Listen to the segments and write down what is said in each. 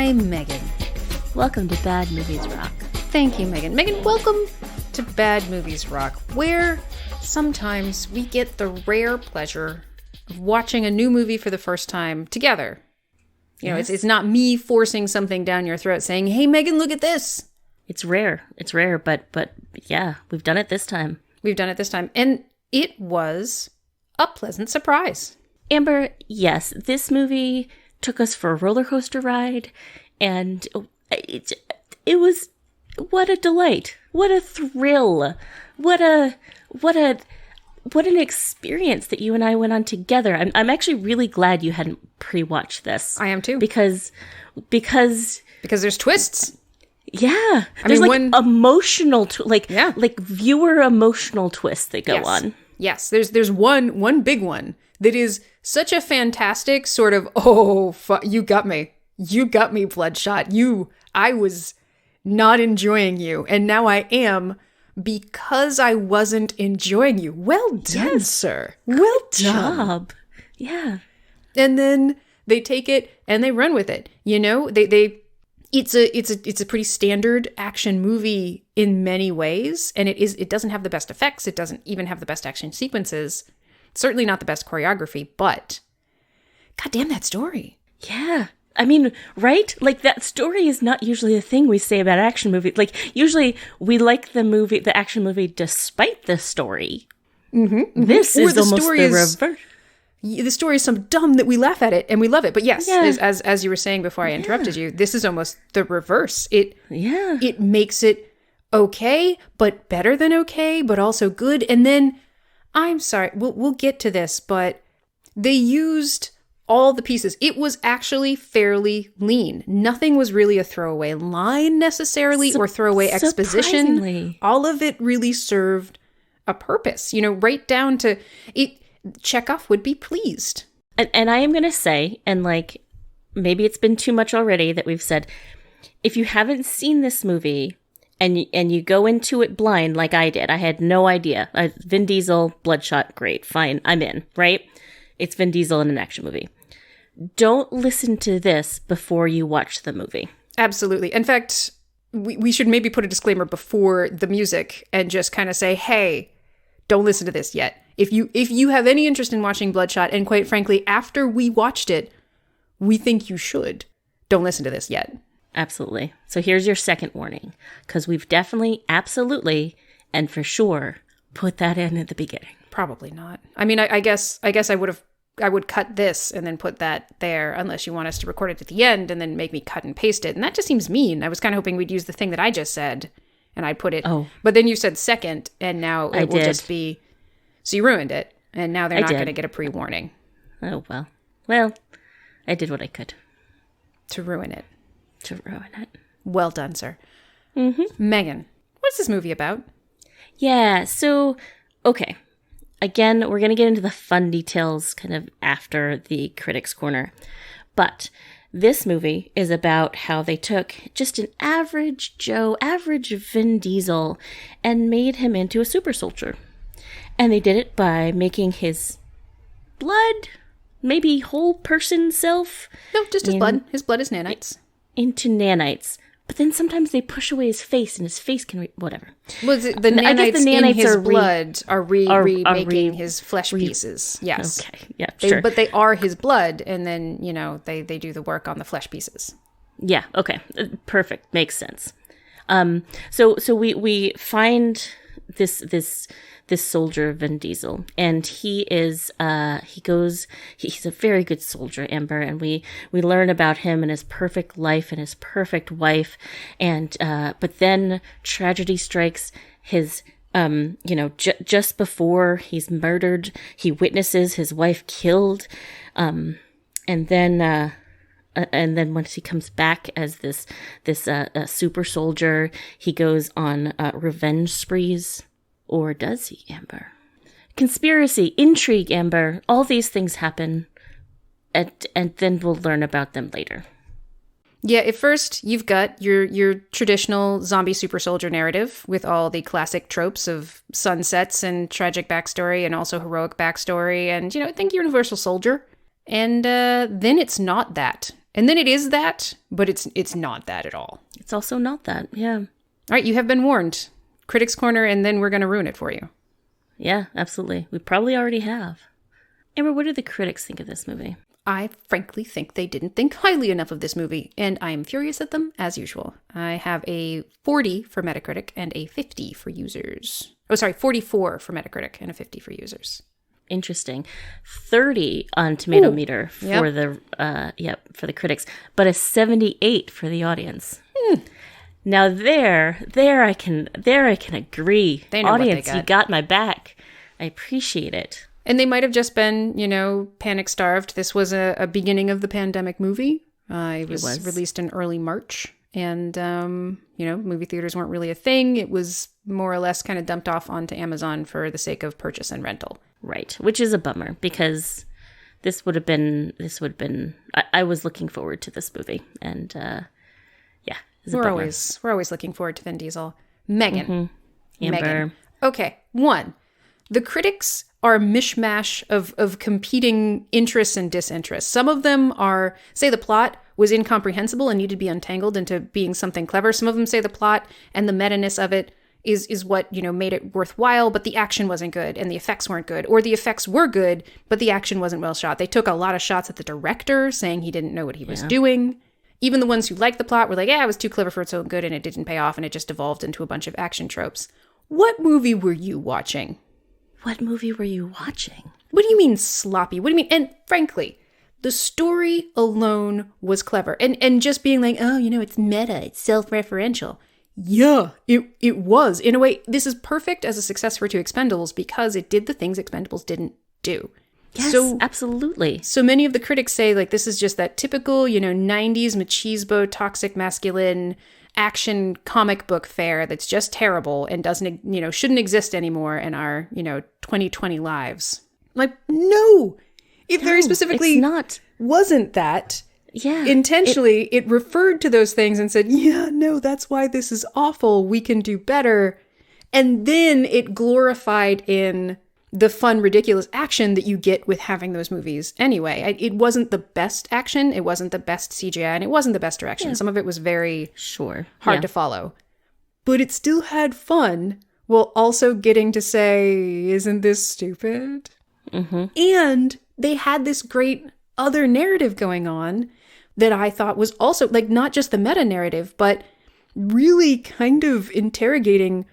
I'm Megan. Welcome to Bad Movies Rock. Thank you, Megan. Megan, welcome to Bad Movies Rock, where sometimes we get the rare pleasure of watching a new movie for the first time together. You know, it's not me forcing something down your throat saying, hey, Megan, look at this. It's rare, but yeah, we've done it this time. And it was a pleasant surprise. Amber, yes, this movie took us for a roller coaster ride, and it was, what a delight. What a thrill. What an experience that you and I went on together. I'm actually really glad you hadn't pre-watched this. I am too. Because there's twists. Yeah. There's emotional, like viewer emotional twists that go on. Yes. There's one big one that is such a fantastic sort of, you got me. You got me, Bloodshot. I was not enjoying you. And now I am because I wasn't enjoying you. Well done, sir. Well done. Yeah. And then they take it and they run with it. You know, it's a pretty standard action movie in many ways. And it doesn't have the best effects. It doesn't even have the best action sequences. Certainly not the best choreography, but goddamn that story. Yeah. I mean, right? Like, that story is not usually a thing we say about action movies. Like, usually we like the action movie despite the story. Mm-hmm. This is almost the reverse. The story is so dumb that we laugh at it and we love it. But yes, as you were saying before I interrupted you, this is almost the reverse. It makes it okay, but better than okay, but also good. And then, I'm sorry, we'll get to this, but they used all the pieces. It was actually fairly lean. Nothing was really a throwaway line necessarily or throwaway exposition. All of it really served a purpose, you know, right down to it. Chekhov would be pleased. And I am going to say, and like, maybe it's been too much already that we've said, if you haven't seen this movie and you go into it blind like I did, I had no idea. Vin Diesel, Bloodshot, great, fine, I'm in, right? It's Vin Diesel in an action movie. Don't listen to this before you watch the movie. Absolutely. In fact, we should maybe put a disclaimer before the music and just kind of say, hey, don't listen to this yet. If you have any interest in watching Bloodshot, and quite frankly, after we watched it, we think you should, don't listen to this yet. Absolutely. So here's your second warning, because we've definitely, absolutely, and for sure, put that in at the beginning. Probably not. I mean, I guess I would cut this and then put that there, unless you want us to record it at the end and then make me cut and paste it. And that just seems mean. I was kind of hoping we'd use the thing that I just said, and I'd put it. Oh. But then you said second, and now it will just be. So you ruined it, and now they're not going to get a pre-warning. Oh, well. Well, I did what I could. To ruin it. Well done, sir. Mm-hmm. Megan, what's this movie about? Yeah, so, okay. Again, we're going to get into the fun details kind of after the Critics' Corner. But this movie is about how they took just an average Joe, average Vin Diesel, and made him into a super soldier. And they did it by making his blood, maybe whole person self. No, just his blood. His blood is nanites. Into nanites. But then sometimes they push away his face, and his face can whatever. Well, the nanites in his blood are remaking his flesh pieces. Yes. Okay. Yeah, sure. But they are his blood, and then, you know, they do the work on the flesh pieces. Yeah, okay. Perfect. Makes sense. So we find this soldier, Vin Diesel, and he's a very good soldier, Amber, and we learn about him and his perfect life and his perfect wife, and but then tragedy strikes. His just before he's murdered, he witnesses his wife killed, and then once he comes back as this super soldier, he goes on revenge sprees. Or does he, Amber? Conspiracy, intrigue, Amber. All these things happen, and then we'll learn about them later. Yeah, at first, you've got your traditional zombie super soldier narrative with all the classic tropes of sunsets and tragic backstory and also heroic backstory and, think Universal Soldier. And then it's not that. And then it is that, but it's not that at all. It's also not that, yeah. All right, you have been warned. Critics Corner, and then we're going to ruin it for you. Yeah, absolutely. We probably already have. Amber, what do the critics think of this movie? I frankly think they didn't think highly enough of this movie, and I am furious at them, as usual. I have a 40 for Metacritic and a 50 for users. Oh, sorry, 44 for Metacritic and a 50 for users. Interesting. 30 on Tomato Meter for for the critics, but a 78 for the audience. Now there I can agree. They know audience, what they you got my back. I appreciate it. And they might have just been, panic-starved. This was a beginning of the pandemic movie. It was released in early March. And, movie theaters weren't really a thing. It was more or less kind of dumped off onto Amazon for the sake of purchase and rental. Right. Which is a bummer because this would have been, I was looking forward to this movie. And, we're always looking forward to Vin Diesel. Meghan. Mm-hmm. Amber. Meghan. Okay. 1. The critics are a mishmash of competing interests and disinterests. Some of them are, say the plot was incomprehensible and needed to be untangled into being something clever. Some of them say the plot and the meta-ness of it is what, made it worthwhile, but the action wasn't good and the effects weren't good. Or the effects were good, but the action wasn't well shot. They took a lot of shots at the director, saying he didn't know what he was doing. Even the ones who liked the plot were like, it was too clever for its own good and it didn't pay off and it just devolved into a bunch of action tropes. What movie were you watching? What movie were you watching? What do you mean sloppy? What do you mean? And frankly, the story alone was clever. And just being like, it's meta, it's self-referential. Yeah, it was. In a way, this is perfect as a success for Two Expendables because it did the things Expendables didn't do. Yes, absolutely. So many of the critics say, like, this is just that typical, 90s machismo, toxic masculine action comic book fare that's just terrible and doesn't, shouldn't exist anymore in our, 2020 lives. Like, no! It very specifically wasn't that. Yeah. Intentionally, it referred to those things and said, that's why this is awful. We can do better. And then it glorified in the fun, ridiculous action that you get with having those movies anyway. It wasn't the best action. It wasn't the best CGI, and it wasn't the best direction. Yeah. Some of it was very hard to follow. But it still had fun while also getting to say, isn't this stupid? Mm-hmm. And they had this great other narrative going on that I thought was also, like, not just the meta-narrative, but really kind of interrogating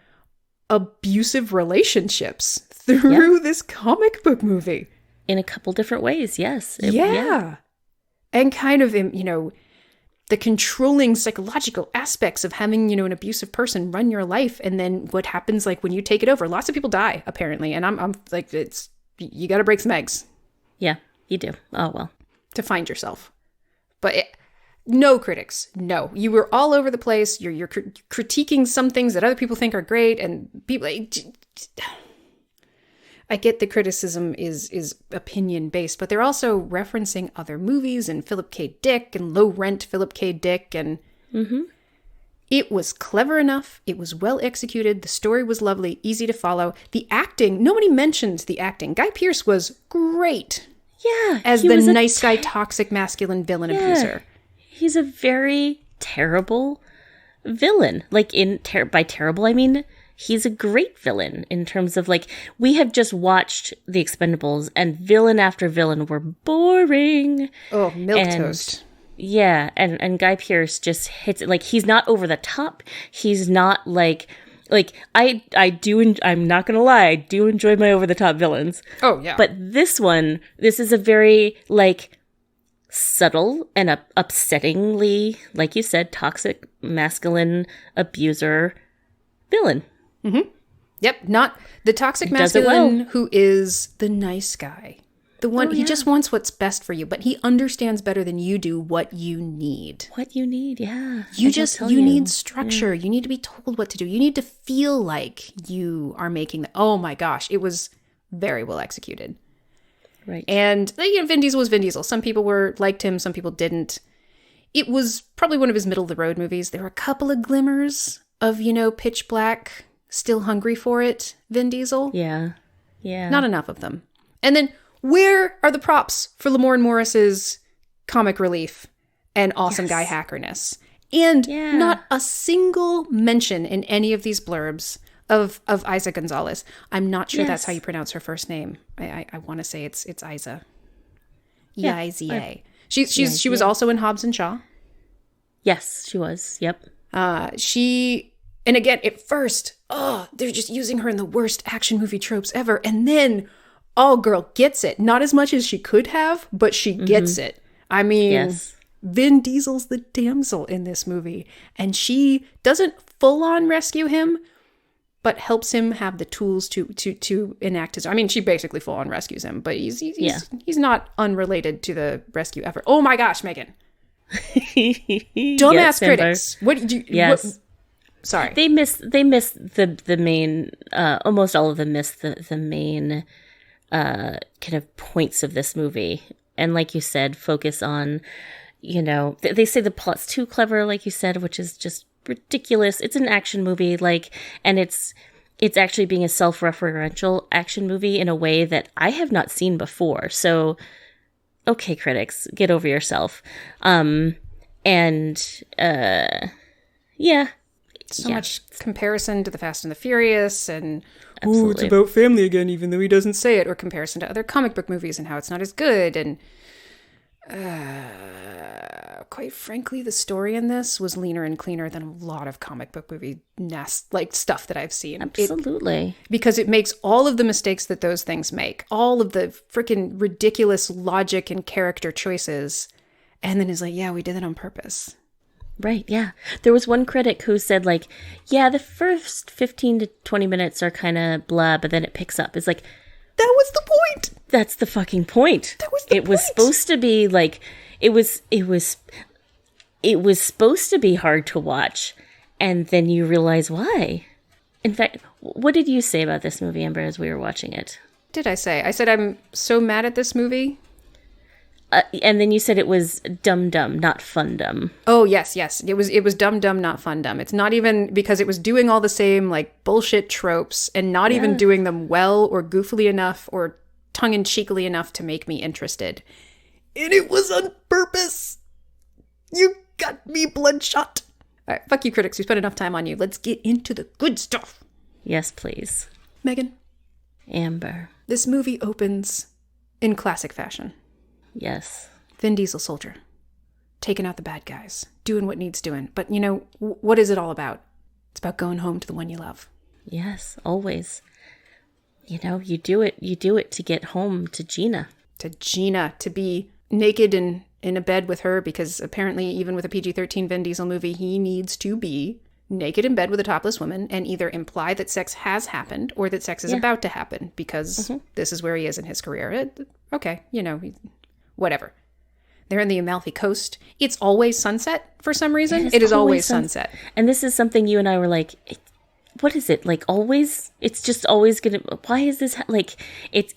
abusive relationships through this comic book movie. In a couple different ways, yes. And kind of, the controlling psychological aspects of having, an abusive person run your life, and then what happens, like, when you take it over. Lots of people die, apparently, and I'm like, you gotta break some eggs. Yeah, you do. Oh, well. To find yourself. But no critics, no. You were all over the place. You're critiquing some things that other people think are great, and people... I get the criticism is opinion-based, but they're also referencing other movies and Philip K. Dick and low-rent Philip K. Dick, and it was clever enough. It was well executed. The story was lovely, easy to follow. The acting, nobody mentioned the acting. Guy Pearce was great. Yeah. As the nice guy, toxic, masculine villain abuser. He's a very terrible villain. Like, by terrible, I mean... He's a great villain in terms of, like, we have just watched The Expendables and villain after villain were boring. Oh, milquetoast. Yeah, and Guy Pearce just hits it. Like, he's not over the top. He's not like I'm not going to lie, I do enjoy my over the top villains. Oh, yeah. But this is a very, like, subtle and upsettingly, like you said, toxic, masculine abuser villain. Mm-hmm. Yep, not the toxic masculine who is the nice guy. The one, he just wants what's best for you, but he understands better than you do what you need. What you need, yeah. You need structure. Yeah. You need to be told what to do. You need to feel like you are making oh my gosh, it was very well executed. Right. And Vin Diesel was Vin Diesel. Some people liked him, some people didn't. It was probably one of his middle of the road movies. There were a couple of glimmers of, pitch black, still hungry for it, Vin Diesel. Yeah. Yeah. Not enough of them. And then where are the props for Lamorne Morris's comic relief and awesome guy hackerness. And not a single mention in any of these blurbs of Isa Gonzalez. I'm not sure that's how you pronounce her first name. I want to say it's Isa. E-I-Z-A. She was also in Hobbs and Shaw. Yes, she was. Yep. And again, at first, they're just using her in the worst action movie tropes ever. And then, girl gets it. Not as much as she could have, but she gets it. I mean, Vin Diesel's the damsel in this movie. And she doesn't full on rescue him, but helps him have the tools to enact his... I mean, she basically full on rescues him, but he's not unrelated to the rescue effort. Oh my gosh, Megan. Dumbass critics. What did you... Yes. Sorry. They miss the main... almost all of them miss the main kind of points of this movie. And like you said, focus on, they say the plot's too clever, like you said, which is just ridiculous. It's an action movie, and it's actually being a self-referential action movie in a way that I have not seen before. So, okay, critics, get over yourself. Much comparison to the Fast and the Furious, and Absolutely. It's about family again, even though he doesn't say it, or comparison to other comic book movies and how it's not as good. And quite frankly, the story in this was leaner and cleaner than a lot of comic book movie stuff that I've seen. Absolutely. Because it makes all of the mistakes that those things make, all of the freaking ridiculous logic and character choices, and then is like, yeah, we did it on purpose. Right, yeah. There was one critic who said, the first 15 to 20 minutes are kind of blah, but then it picks up. It's like, that was the point. That's the fucking point. That was the point. It was supposed to be it was supposed to be hard to watch, and then you realize why. In fact, what did you say about this movie, Amber, as we were watching it? Did I say? I said I'm so mad at this movie. And then you said it was dumb, not fun dumb. Oh, yes. It was dumb, not fun dumb. It's not even because it was doing all the same bullshit tropes and not even doing them well or goofily enough or tongue-in-cheekily enough to make me interested. And it was on purpose. You got me, Bloodshot. All right, fuck you, critics. We spent enough time on you. Let's get into the good stuff. Yes, please. Megan. Amber. This movie opens in classic fashion. Yes. Vin Diesel soldier. Taking out the bad guys. Doing what needs doing. But, what is it all about? It's about going home to the one you love. Yes, always. You do it to get home to Gina. To Gina. To be naked and in a bed with her, because apparently even with a PG-13 Vin Diesel movie, he needs to be naked in bed with a topless woman and either imply that sex has happened or that sex is about to happen, because this is where he is in his career. Whatever. They're in the Amalfi Coast. It's always sunset for some reason. It is always sunset. And this is something you and I were like, what is it? Always? It's just always gonna... Why is this... It's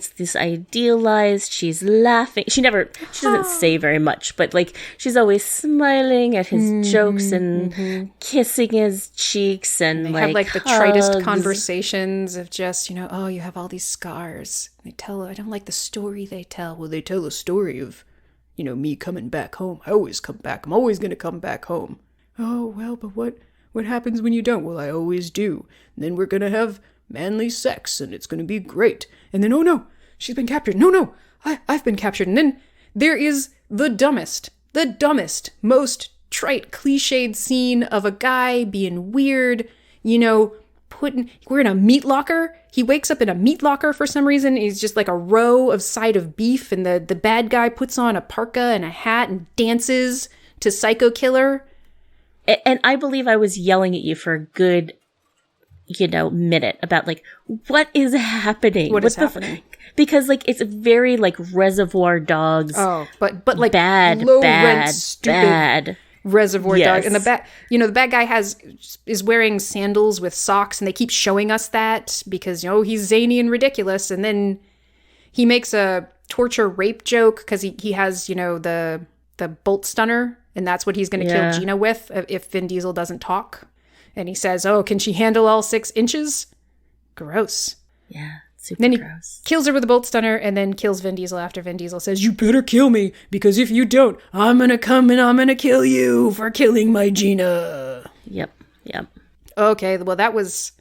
this idealized... She's laughing. She doesn't say very much, but she's always smiling at his jokes and kissing his cheeks, and they have the tritest conversations of just, oh, you have all these scars. I don't like the story they tell. Well, they tell a story of, me coming back home. I always come back. I'm always going to come back home. Oh, well, but what happens when you don't? Well, I always do. And then we're going to have manly sex, and it's going to be great. And then, oh no, she's been captured. No, I've been captured. And then there is the dumbest, most trite, cliched scene of a guy being weird, we're in a meat locker. He wakes up in a meat locker for some reason. He's just a row of side of beef, and the bad guy puts on a parka and a hat and dances to Psycho Killer. And I believe I was yelling at you for a good, minute about what is happening? What is happening? Because it's very Reservoir Dogs. Oh, but bad, low bad, rent, stupid bad Reservoir Dogs. And the bad guy is wearing sandals with socks, and they keep showing us that because he's zany and ridiculous. And then he makes a torture rape joke because he has the bolt stunner. And that's what he's going to kill Gina with if Vin Diesel doesn't talk. And he says, oh, can she handle all 6 inches? Gross. Yeah. Super then he gross. kills her with a bolt stunner and then kills Vin Diesel after Vin Diesel says, "You better kill me, because if you don't, I'm going to come and I'm going to kill you for killing my Gina." Yep. Okay, well, that was...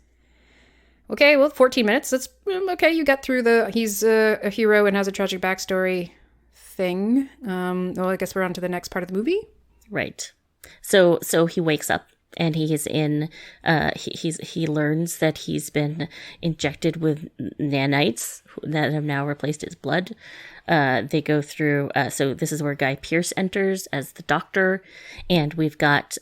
Okay, well, 14 minutes. That's okay. You got through he's a hero and has a tragic backstory thing. Well, I guess we're on to the next part of the movie. Right. So he wakes up and he's in. He learns that he's been injected with nanites that have now replaced his blood. They go through. So this is where Guy Pearce enters as the doctor, and we've got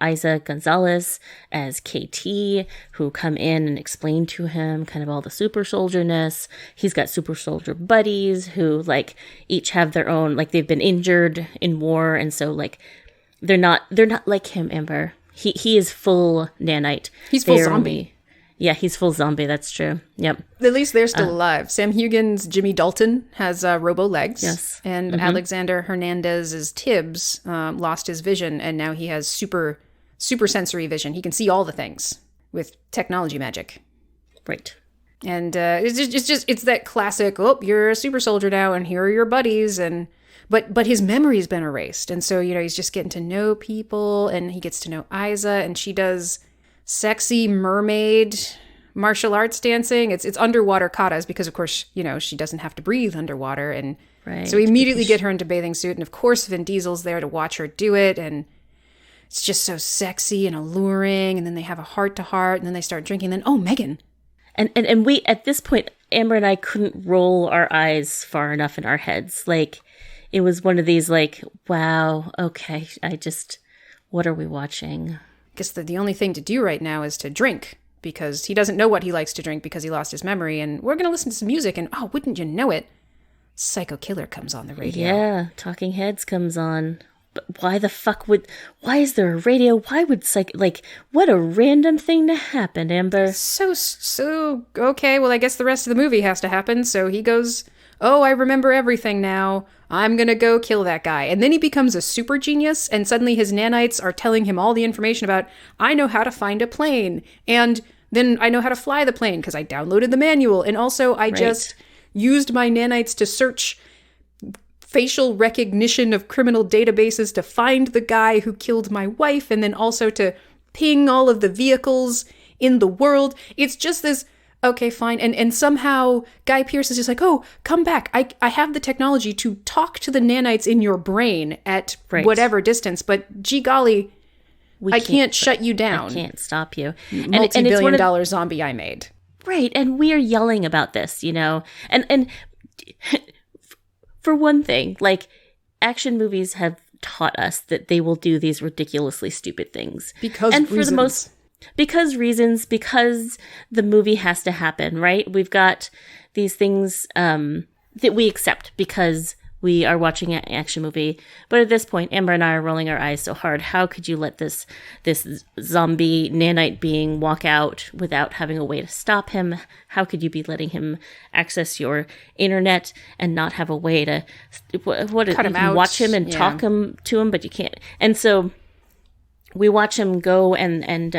Isa Gonzalez as KT, who come in and explain to him kind of all the super soldierness. He's got super soldier buddies who like each have their own, like they've been injured in war, and so like they're not like him, Amber. He is full nanite. He's full zombie. Yeah, he's full zombie. That's true. Yep. At least they're still alive. Sam Hugin's Jimmy Dalton has robo legs. Yes. And Alexander Hernandez's Tibbs lost his vision, and now he has super sensory vision. He can see all the things with technology magic. Right. And it's that classic, oh, you're a super soldier now, and here are your buddies, but his memory's been erased. And so, he's just getting to know people, and he gets to know Isa, and she does sexy mermaid martial arts dancing. It's underwater katas because, of course, she doesn't have to breathe underwater. And right. So we immediately get her into bathing suit. And of course, Vin Diesel's there to watch her do it. And it's just so sexy and alluring. And then they have a heart-to-heart, and then they start drinking. And then, oh, Meghan. And we, at this point, Amber and I couldn't roll our eyes far enough in our heads. Like, it was one of these, like, wow, okay, what are we watching? I guess the only thing to do right now is to drink, because he doesn't know what he likes to drink because he lost his memory. And we're going to listen to some music, and oh, wouldn't you know it, Psycho Killer comes on the radio. Yeah, Talking Heads comes on. But why is there a radio? Why would what a random thing to happen, Amber. So, okay, well, I guess the rest of the movie has to happen. So he goes, oh, I remember everything now. I'm going to go kill that guy. And then he becomes a super genius, and suddenly his nanites are telling him all the information about, I know how to find a plane. And then I know how to fly the plane because I downloaded the manual. And also I just used my nanites to search facial recognition of criminal databases to find the guy who killed my wife, and then also to ping all of the vehicles in the world. It's just this, okay, fine. And somehow Guy Pearce is just like, oh, come back. I have the technology to talk to the nanites in your brain at whatever distance, but gee golly, I can't shut you down. I can't stop you. Multi-billion-dollar zombie I made. Right, and we are yelling about this, and for one thing, like, action movies have taught us that they will do these ridiculously stupid things. Because the movie has to happen, right? We've got these things that we accept because we are watching an action movie. But at this point, Amber and I are rolling our eyes so hard. How could you let this zombie nanite being walk out without having a way to stop him? How could you be letting him access your internet and not have a way to cut him out, watch him and talk to him, but you can't. And so we watch him go and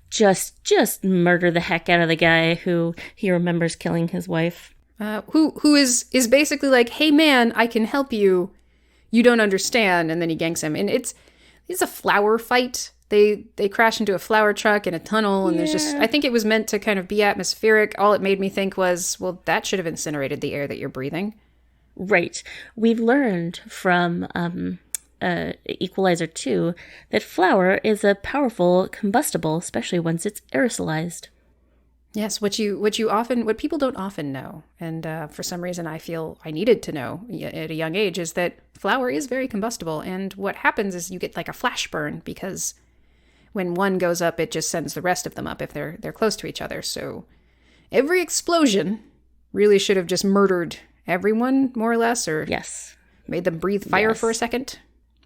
just murder the heck out of the guy who he remembers killing his wife. Who is basically like, hey man, I can help you. You don't understand. And then he ganks him. And it's a flower fight. They crash into a flower truck in a tunnel. And there's just, I think it was meant to kind of be atmospheric. All it made me think was, well, that should have incinerated the air that you're breathing. Right. We've learned from Equalizer 2 that flour is a powerful combustible, especially once it's aerosolized. Yes, what people don't often know, and for some reason I feel I needed to know at a young age, is that flour is very combustible, and what happens is you get like a flash burn, because when one goes up, it just sends the rest of them up if they're close to each other. So every explosion really should have just murdered everyone, more or less, or made them breathe fire for a second.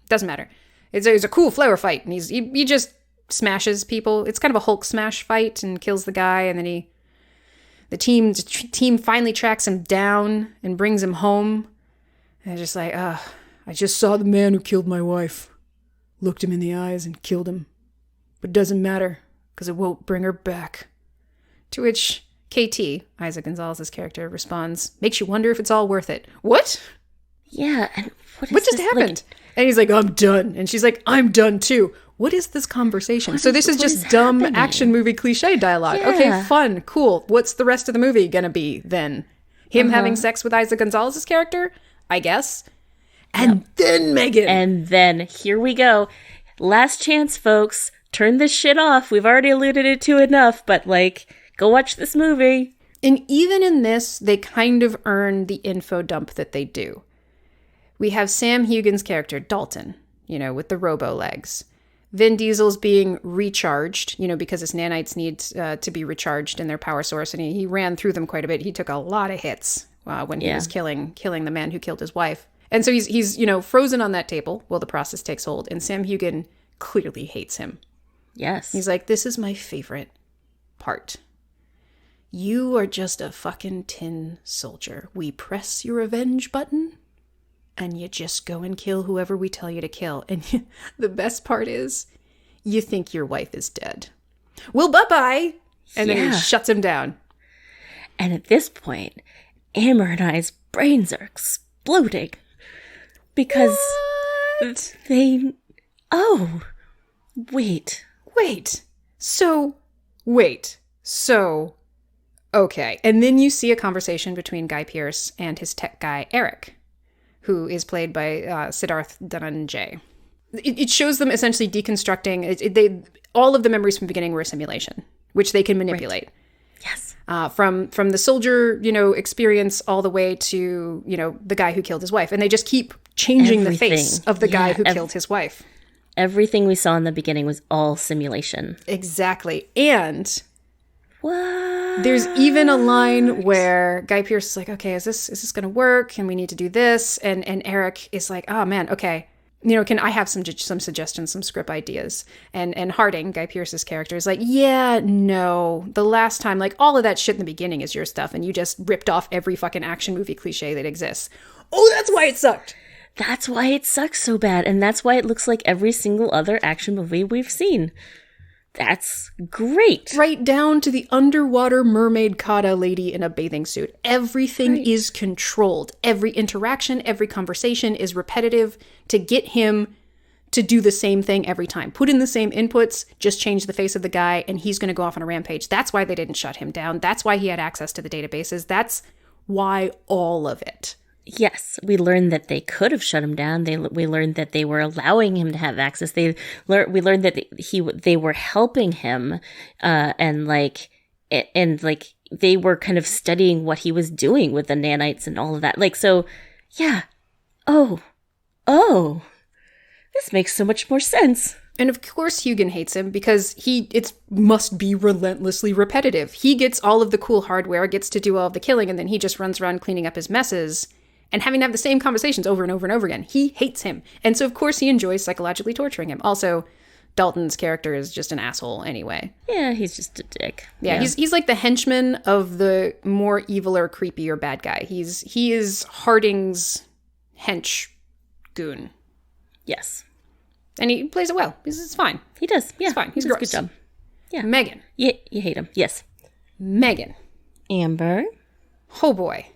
Doesn't matter. It's a cool flower fight, and he just smashes people. It's kind of a Hulk smash fight, and kills the guy, and then the team finally tracks him down and brings him home. And just like, I just saw the man who killed my wife. Looked him in the eyes and killed him. But it doesn't matter, because it won't bring her back. To which KT, Isaac Gonzalez's character, responds, makes you wonder if it's all worth it. What? Yeah, and what just happened? And he's like, I'm done. And she's like, I'm done too. What is this conversation? So this is just dumb action movie cliche dialogue. Yeah. Okay, fun, cool. What's the rest of the movie gonna be then? Him having sex with Isaac Gonzalez's character? I guess. And then Meghan. And then, here we go. Last chance, folks. Turn this shit off. We've already alluded it to enough, but go watch this movie. And even in this, they kind of earn the info dump that they do. We have Sam Hugin's character, Dalton, with the robo legs. Vin Diesel's being recharged, because his nanites need to be recharged in their power source. And he ran through them quite a bit. He took a lot of hits when he was killing the man who killed his wife. And so he's frozen on that table while the process takes hold. And Sam Hugin clearly hates him. Yes. He's like, this is my favorite part. You are just a fucking tin soldier. We press your revenge button, and you just go and kill whoever we tell you to kill. And the best part is, you think your wife is dead. Well, bye-bye. And then he shuts him down. And at this point, Amber and I's brains are exploding. Because they... Oh, wait. So, okay. And then you see a conversation between Guy Pearce and his tech guy, Eric, who is played by Siddharth Dhananjay. It shows them essentially deconstructing. All of the memories from the beginning were a simulation, which they can manipulate. Right. Yes. From the soldier, experience all the way to, the guy who killed his wife. And they just keep changing the face of the guy who killed his wife. Everything we saw in the beginning was all simulation. Exactly. And what? There's even a line where Guy Pearce is like, okay, is this going to work? And we need to do this. And Eric is like, oh man, okay. Can I have some suggestions, some script ideas? And Harding, Guy Pearce's character, is like, yeah, no. The last time, all of that shit in the beginning is your stuff, and you just ripped off every fucking action movie cliche that exists. Oh, that's why it sucked. That's why it sucks so bad, and that's why it looks like every single other action movie we've seen. That's great. Right down to the underwater mermaid kata lady in a bathing suit. Everything is controlled. Every interaction, every conversation is repetitive to get him to do the same thing every time. Put in the same inputs, just change the face of the guy, and he's going to go off on a rampage. That's why they didn't shut him down. That's why he had access to the databases. That's why all of it. Yes, we learned that they could have shut him down. We learned that they were allowing him to have access. We learned that they were helping him, and they were kind of studying what he was doing with the nanites and all of that. Yeah. Oh, this makes so much more sense. And of course Hugin hates him because it must be relentlessly repetitive. He gets all of the cool hardware, gets to do all of the killing, and then he just runs around cleaning up his messes and having to have the same conversations over and over and over again. He hates him. And so, of course, he enjoys psychologically torturing him. Also, Dalton's character is just an asshole anyway. Yeah, he's just a dick. Yeah. He's like the henchman of the more evil or creepier bad guy. He is Harding's hench goon. Yes. And he plays it well. It's fine. He does. Yeah. It's fine. He's a good job. Yeah. Meghan. You hate him. Yes. Meghan. Amber. Oh boy.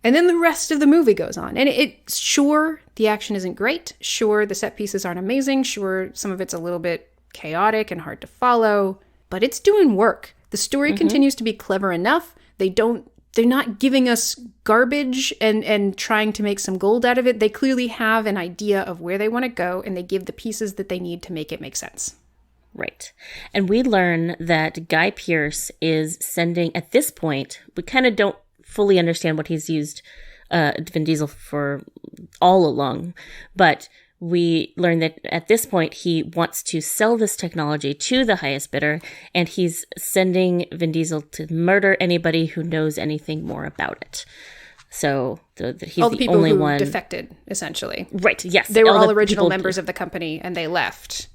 And then the rest of the movie goes on. And sure, the action isn't great. Sure, the set pieces aren't amazing. Sure, some of it's a little bit chaotic and hard to follow. But it's doing work. The story continues to be clever enough. They're not giving us garbage and trying to make some gold out of it. They clearly have an idea of where they want to go, and they give the pieces that they need to make it make sense. Right. And we learn that Guy Pearce is sending, at this point, we kind of don't fully understand what he's used Vin Diesel for all along, but we learn that at this point he wants to sell this technology to the highest bidder, and he's sending Vin Diesel to murder anybody who knows anything more about it. So he's all the people only who one defected, essentially. Right. Yes, they were all original members of the company, and they left.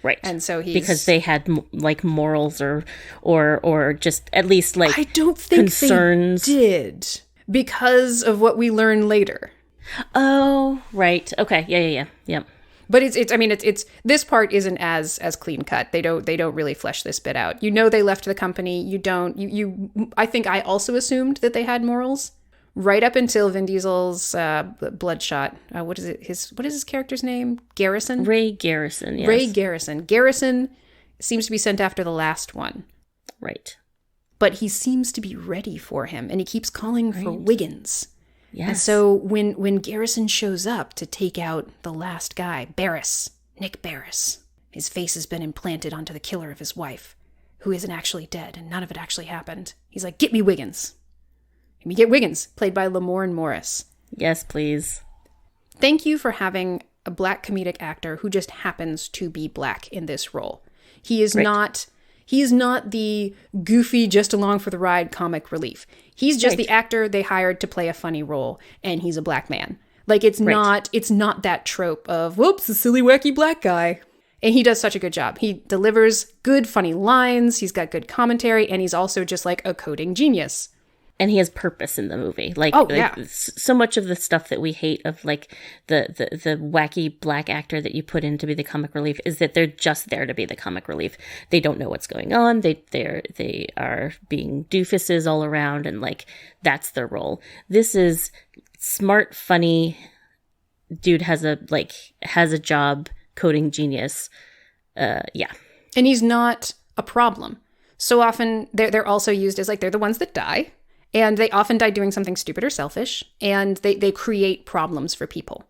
Right. And so because they had morals or just at least I don't think concerns. They did because of what we learn later. Oh, right. Okay. Yeah. But it's I mean it's this part isn't as clean cut. They don't really flesh this bit out. You know, they left the company. You I think I also assumed that they had morals right up until Vin Diesel's Bloodshot. What is his character's name? Garrison? Ray Garrison, yes. Ray Garrison. Garrison seems to be sent after the last one. Right. But he seems to be ready for him, and he keeps calling for Wiggins. Yes. And so when Garrison shows up to take out the last guy, Nick Barris, his face has been implanted onto the killer of his wife, who isn't actually dead, and none of it actually happened. He's like, get me Wiggins. And we get Wiggins, played by Lamorne Morris. Yes, please. Thank you for having a black comedic actor who just happens to be black in this role. He is not the goofy, just along for the ride comic relief. He's just the actor they hired to play a funny role, and he's a black man. Like, it's not that trope of, whoops, a silly, wacky black guy. And he does such a good job. He delivers good, funny lines. He's got good commentary, and he's also just like a coding genius. And he has purpose in the movie. So much of the stuff that we hate of like the wacky black actor that you put in to be the comic relief is that they're just there to be the comic relief. They don't know what's going on. They are being doofuses all around, and like that's their role. This is smart, funny dude has a job, coding genius. Yeah. And he's not a problem. So often they're also used as like they're the ones that die. And they often die doing something stupid or selfish, and they create problems for people.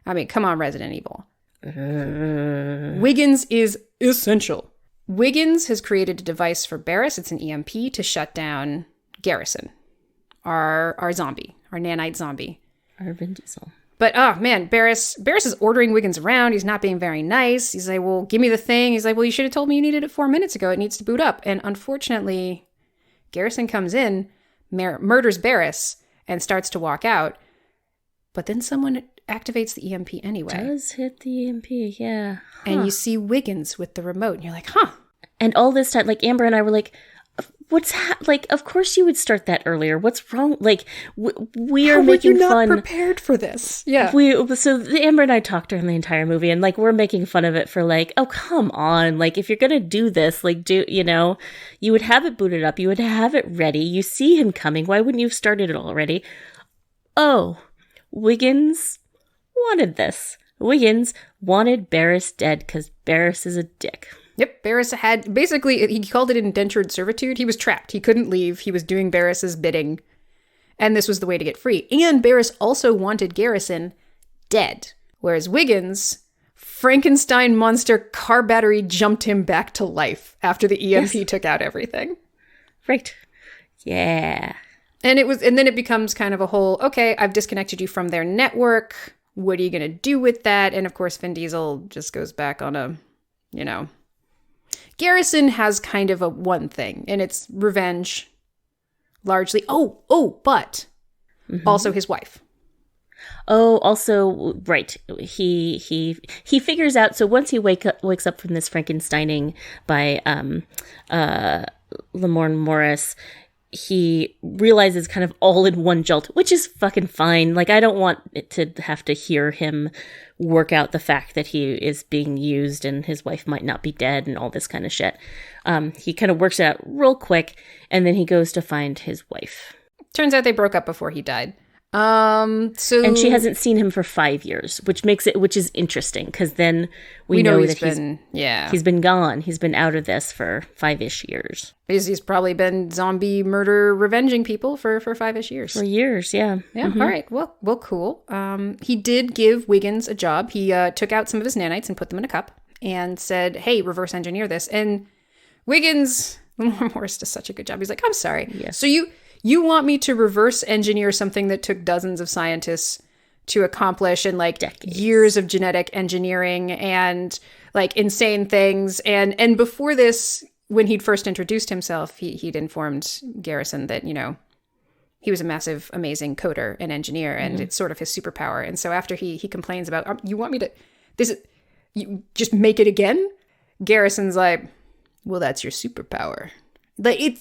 I mean, come on, Resident Evil. Wiggins is essential. Wiggins has created a device for Barris. It's an EMP to shut down Garrison, our zombie, our nanite zombie. Our Vin Diesel. But, oh, man, Barris is ordering Wiggins around. He's not being very nice. He's like, well, give me the thing. He's like, well, you should have told me you needed it 4 minutes ago. It needs to boot up. And unfortunately, Garrison comes in, murders Barris, and starts to walk out. But then someone activates the EMP anyway. Does hit the EMP, yeah. Huh. And you see Wiggins with the remote, and you're like, huh. And all this time, like, Amber and I were like, like, of course you would start that earlier. What's wrong? Like, we are making fun. How were you not prepared for this? Yeah. So Amber and I talked during the entire movie, and like, we're making fun of it for like, oh, come on. Like, if you're going to do this, like, you would have it booted up. You would have it ready. You see him coming. Why wouldn't you have started it already? Oh, Wiggins wanted this. Wiggins wanted Barris dead because Barris is a dick. Yep, Barris had, basically, he called it indentured servitude. He was trapped. He couldn't leave. He was doing Barris's bidding. And this was the way to get free. And Barris also wanted Garrison dead. Whereas Wiggins, Frankenstein monster car battery jumped him back to life after the EMP took out everything. Right. Yeah. And then it becomes kind of a whole, okay, I've disconnected you from their network. What are you going to do with that? And of course, Vin Diesel just goes back on a, Garrison has kind of a one thing, and it's revenge, largely. But also his wife. Oh, also, right. He figures out. So once he wakes up from this Frankensteining by Lamorne Morris, he realizes kind of all in one jolt, which is fucking fine. Like, I don't want it to have to hear him work out the fact that he is being used and his wife might not be dead and all this kind of shit. He kind of works it out real quick, and then he goes to find his wife. Turns out they broke up before he died. And she hasn't seen him for 5 years, which is interesting, because then we know that he's been gone. He's been out of this for 5-ish years. He's probably been zombie murder revenging people for 5-ish years. For years, yeah. Yeah, all right. Well, cool. He did give Wiggins a job. He took out some of his nanites and put them in a cup and said, hey, reverse engineer this. And Wiggins, Morris does such a good job. He's like, I'm sorry. Yes. So you want me to reverse engineer something that took dozens of scientists to accomplish, and like decades. Years of genetic engineering and like insane things. And before this, when he'd first introduced himself, he'd informed Garrison that, he was a massive, amazing coder and engineer, and it's sort of his superpower. And so after he complains about, you want me to, you just make it again? Garrison's like, well, that's your superpower. Like,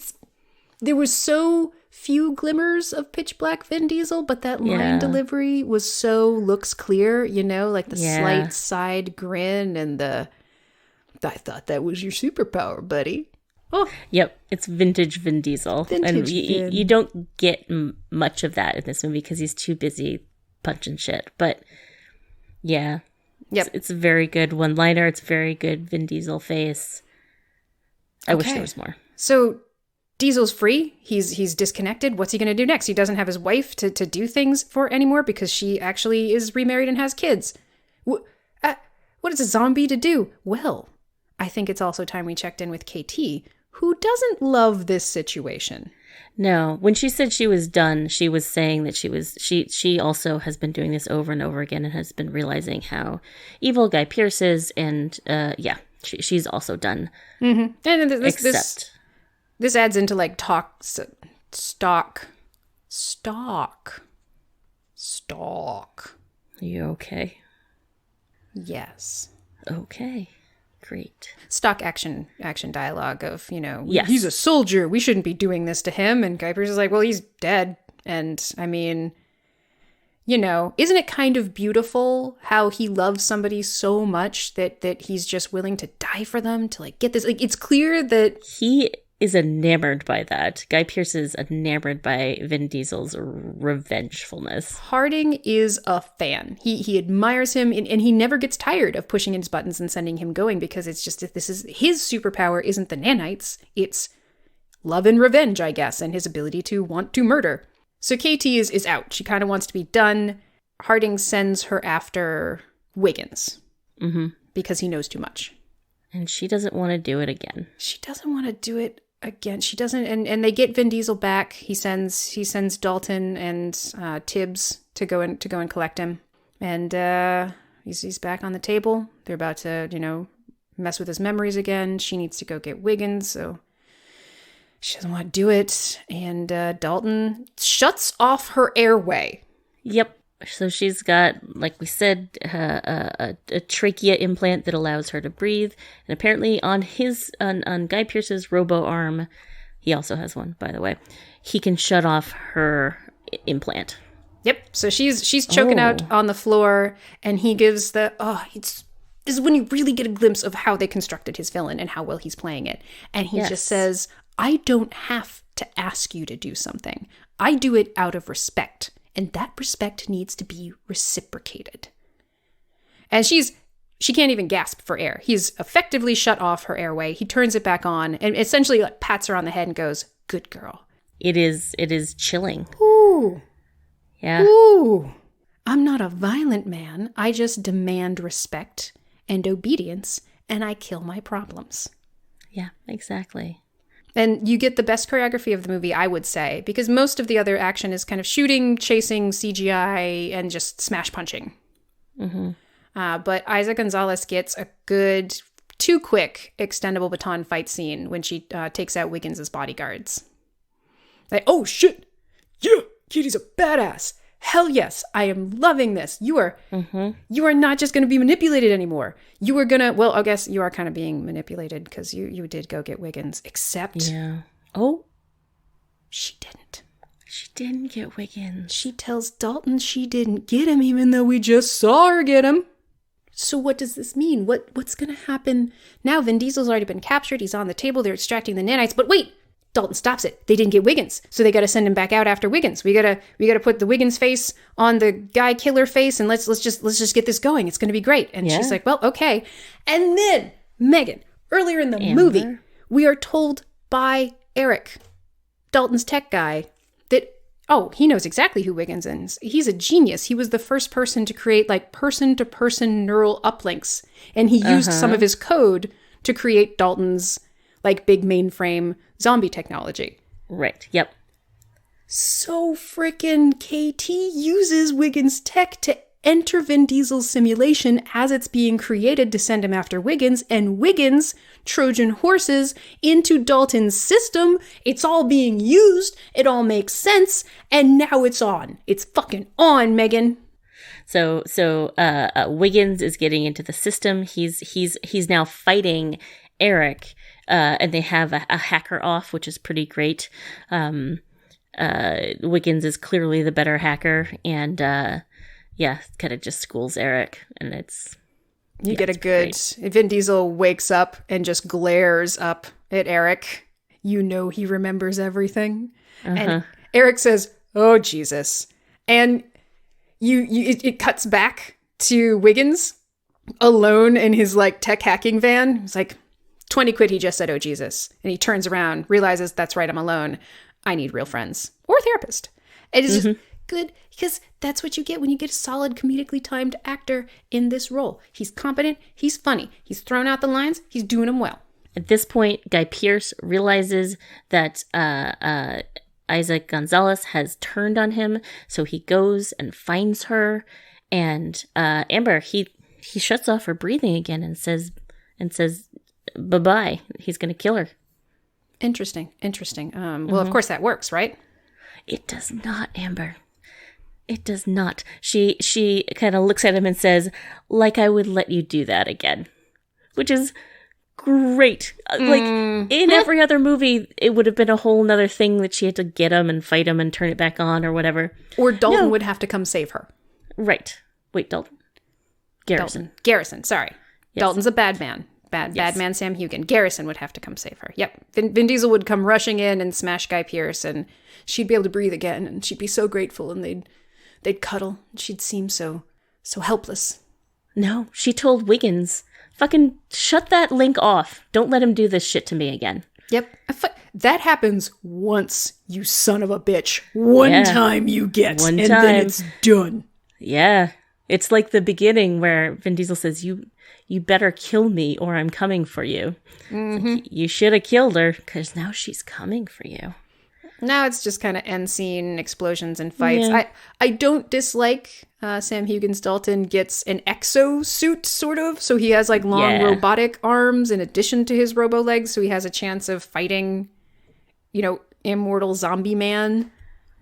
there was so few glimmers of pitch black Vin Diesel, but that line delivery was so looks clear, you know, like the slight side grin and the, I thought that was your superpower, buddy. Oh, yep. It's vintage Vin Diesel. And you don't get much of that in this movie because he's too busy punching shit. But yeah, it's a very good one-liner. It's a very good Vin Diesel face. I wish there was more. So Diesel's free. He's disconnected. What's he going to do next? He doesn't have his wife to do things for anymore because she actually is remarried and has kids. What is a zombie to do? Well, I think it's also time we checked in with KT, who doesn't love this situation. No, when she said she was done, she was saying that she also has been doing this over and over again and has been realizing how evil Guy Pearce is, and she's also done. Mm-hmm. And this adds into like stock. Are you okay? Yes. Okay. Great. Stock action dialogue of, you know, he's a soldier. We shouldn't be doing this to him. And Guy Pearce is like, well, he's dead. And I mean, you know, isn't it kind of beautiful how he loves somebody so much that he's just willing to die for them to like get this? Like, it's clear that he is enamored by that. Guy Pearce is enamored by Vin Diesel's revengefulness. Harding is a fan. He admires him, and he never gets tired of pushing his buttons and sending him going because it's just, this is his superpower isn't the nanites, it's love and revenge, I guess, and his ability to want to murder. So KT is out. She kind of wants to be done. Harding sends her after Wiggins because he knows too much. And she doesn't want to do it again. She doesn't want to do it again. She doesn't, and they get Vin Diesel back. He sends Dalton and Tibbs to go and collect him, and he's back on the table. They're about to, you know, mess with his memories again. She needs to go get Wiggins, so she doesn't want to do it. And Dalton shuts off her airway. Yep. So she's got, like we said, a trachea implant that allows her to breathe. And apparently on Guy Pearce's robo arm, he also has one, by the way, he can shut off her implant. Yep. So she's choking out on the floor, and he gives this is when you really get a glimpse of how they constructed his villain and how well he's playing it. And he just says, I don't have to ask you to do something. I do it out of respect. And that respect needs to be reciprocated. And she can't even gasp for air. He's effectively shut off her airway. He turns it back on and essentially like pats her on the head and goes, good girl. It is chilling. Ooh. Yeah. Ooh. I'm not a violent man. I just demand respect and obedience, and I kill my problems. Yeah, exactly. And you get the best choreography of the movie, I would say, because most of the other action is kind of shooting, chasing, CGI, and just smash punching. Mm-hmm. But Isa Gonzalez gets a good, too quick extendable baton fight scene when she takes out Wiggins' bodyguards. Like, oh shit! Yeah! Kitty's a badass! Hell yes, I am loving this. You are not just going to be manipulated anymore. You are going to, well, I guess you are kind of being manipulated because you did go get Wiggins, except... Yeah. Oh. She didn't. She didn't get Wiggins. She tells Dalton she didn't get him even though we just saw her get him. So what does this mean? What's going to happen now? Vin Diesel's already been captured. He's on the table. They're extracting the nanites. But wait! Dalton stops it. They didn't get Wiggins, so they got to send him back out after Wiggins. We gotta put the Wiggins face on the guy killer face, and let's just get this going. It's gonna be great. And she's like, well, okay. And then Meghan, earlier in the movie, we are told by Eric, Dalton's tech guy, that he knows exactly who Wiggins is. He's a genius. He was the first person to create like person-to-person neural uplinks, and he used some of his code to create Dalton's like big mainframe zombie technology. Right. Yep. So frickin' KT uses Wiggins' tech to enter Vin Diesel's simulation as it's being created to send him after Wiggins, and Wiggins Trojan horses into Dalton's system. It's all being used. It all makes sense. And now it's on. It's fucking on, Meghan. So Wiggins is getting into the system. He's now fighting Eric. And they have a hacker off, which is pretty great. Wiggins is clearly the better hacker, and kind of just schools Eric, and it's you get a good great. Vin Diesel wakes up and just glares up at Eric. You know he remembers everything, and Eric says, "Oh Jesus," and it cuts back to Wiggins alone in his like tech hacking van. He's like, 20 quid. He just said, "Oh Jesus," and he turns around, realizes that's right, I'm alone. I need real friends or a therapist. It is just good because that's what you get when you get a solid comedically timed actor in this role. He's competent. He's funny. He's thrown out the lines. He's doing them well. At this point, Guy Pearce realizes that Isaac Gonzalez has turned on him, so he goes and finds her. And Amber, he shuts off her breathing again and says bye-bye. He's going to kill her. Interesting. Well, of course that works, right? It does not, Amber. It does not. She kind of looks at him and says, "Like I would let you do that again," which is great. Like in every other movie, it would have been a whole nother thing that she had to get him and fight him and turn it back on or whatever. Or Dalton would have to come save her. Right. Wait, Dalton? Garrison, sorry. Yes. Dalton's a bad man. Bad man Sam Hugan. Garrison would have to come save her. Yep. Vin Diesel would come rushing in and smash Guy Pearce, and she'd be able to breathe again, and she'd be so grateful, and they'd cuddle. She'd seem so helpless. No, she told Wiggins, fucking shut that link off. Don't let him do this shit to me again. Yep. That happens once, you son of a bitch. One time you get, and then it's done. Yeah. It's like the beginning where Vin Diesel says, you better kill me or I'm coming for you. Like, you should have killed her because now she's coming for you. Now it's just kind of end scene, explosions and fights. Yeah. I don't dislike Sam Hugan's Dalton gets an exosuit, sort of. So he has like long robotic arms in addition to his robo legs. So he has a chance of fighting, immortal zombie man.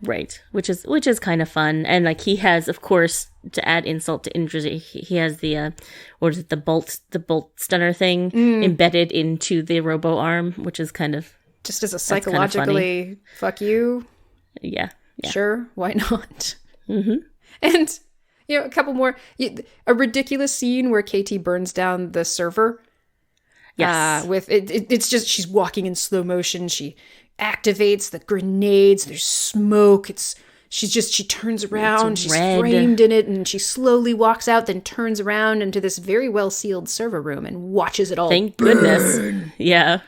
Right, which is kind of fun, and like he has, of course, to add insult to injury, he has the the bolt stunner thing embedded into the robo arm, which is kind of just as a psychologically fuck you. Yeah. Sure, why not? And a couple more, a ridiculous scene where Katie burns down the server. Yes, with it's just she's walking in slow motion. She activates the grenades, there's smoke, she turns around, she's framed in it, and she slowly walks out, then turns around into this very well sealed server room and watches it all Thank burn. Goodness. Yeah.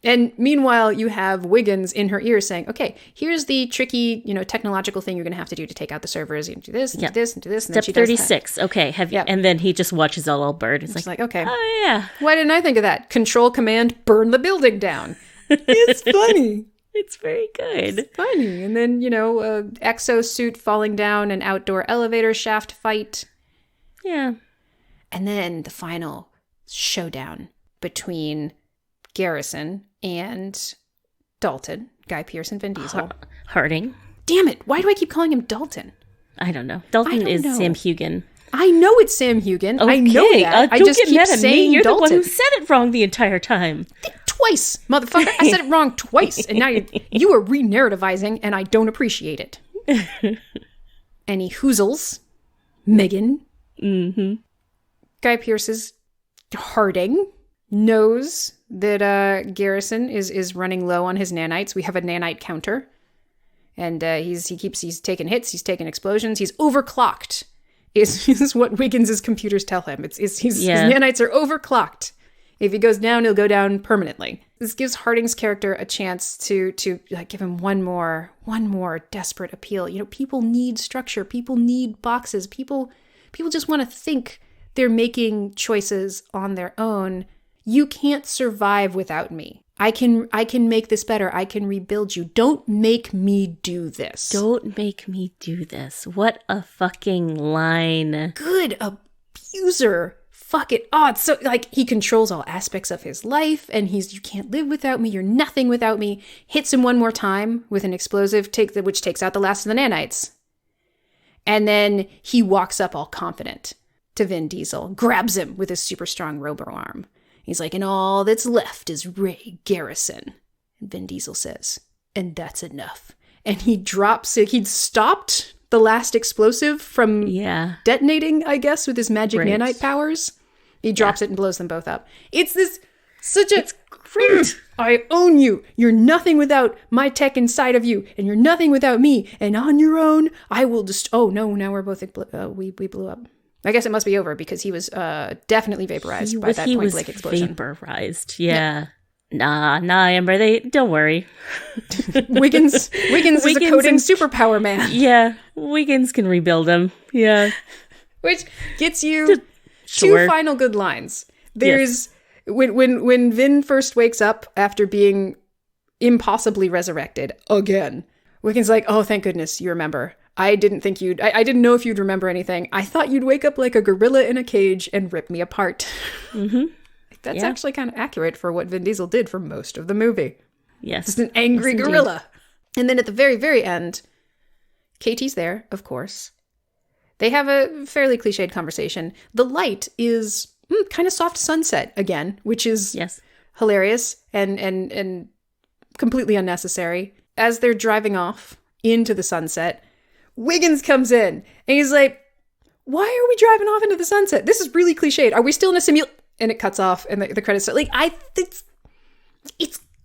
And meanwhile, you have Wiggins in her ear saying, okay, here's the tricky, technological thing you're going to have to do to take out the servers. You do this, and do this, and do this. And Step 36. Okay. And then he just watches it all burn. It's like, okay. Oh, yeah. Why didn't I think of that? Control Command, burn the building down. It's funny. It's very good. It's funny. And then, exosuit falling down an outdoor elevator shaft fight. Yeah. And then the final showdown between Garrison and Dalton, Guy Pearce and Vin Diesel. Harding. Damn it. Why do I keep calling him Dalton? I don't know. Dalton is Sam Hugan. I know it's Sam Hugan. Okay. I know that. I just keep saying You're Dalton. the one who said it wrong the entire time. Twice, motherfucker. I said it wrong twice. And now you are re-narrativizing, and I don't appreciate it. Any hoozles. Meghan. Guy Pearce's Harding knows that Garrison is running low on his nanites. We have a nanite counter. And he's taking hits. He's taking explosions. He's overclocked. Is what Wiggins' computers tell him. His nanites are overclocked. If he goes down, he'll go down permanently. This gives Harding's character a chance to give him one more desperate appeal. People need structure. People need boxes. People just want to think they're making choices on their own. You can't survive without me. I can make this better. I can rebuild you. Don't make me do this. Don't make me do this. What a fucking line. Good abuser. Fuck it. Oh, it's so he controls all aspects of his life, and you can't live without me. You're nothing without me. Hits him one more time with an explosive, which takes out the last of the nanites. And then he walks up all confident to Vin Diesel, grabs him with his super strong robo arm. He's like, and all that's left is Ray Garrison. And Vin Diesel says, and that's enough. and he drops it. He'd stopped the last explosive from detonating, I guess, with his magic nanite powers. He drops it and blows them both up. It's great. I own you. You're nothing without my tech inside of you, and you're nothing without me. And on your own, I will just. Oh no! Now we're both we blew up. I guess it must be over because he was definitely vaporized by that point blank explosion. Vaporized, yeah. Nah, Amber. Don't worry. Wiggins is a coding superpower man. Yeah, Wiggins can rebuild him. Yeah, which gets you two final good lines. There's when Vin first wakes up after being impossibly resurrected again. Wiggins like, oh, thank goodness you remember. I didn't know if you'd remember anything. I thought you'd wake up like a gorilla in a cage and rip me apart. Mm-hmm. That's actually kind of accurate for what Vin Diesel did for most of the movie. Yes. Just an angry gorilla. And then at the very, very end, Katie's there, of course. They have a fairly cliched conversation. The light is kind of soft sunset again, which is hilarious and completely unnecessary. As they're driving off into the sunset, Wiggins comes in and he's like, why are we driving off into the sunset? This is really cliched. Are we still in a simulation? And it cuts off and the credits start. Like, it's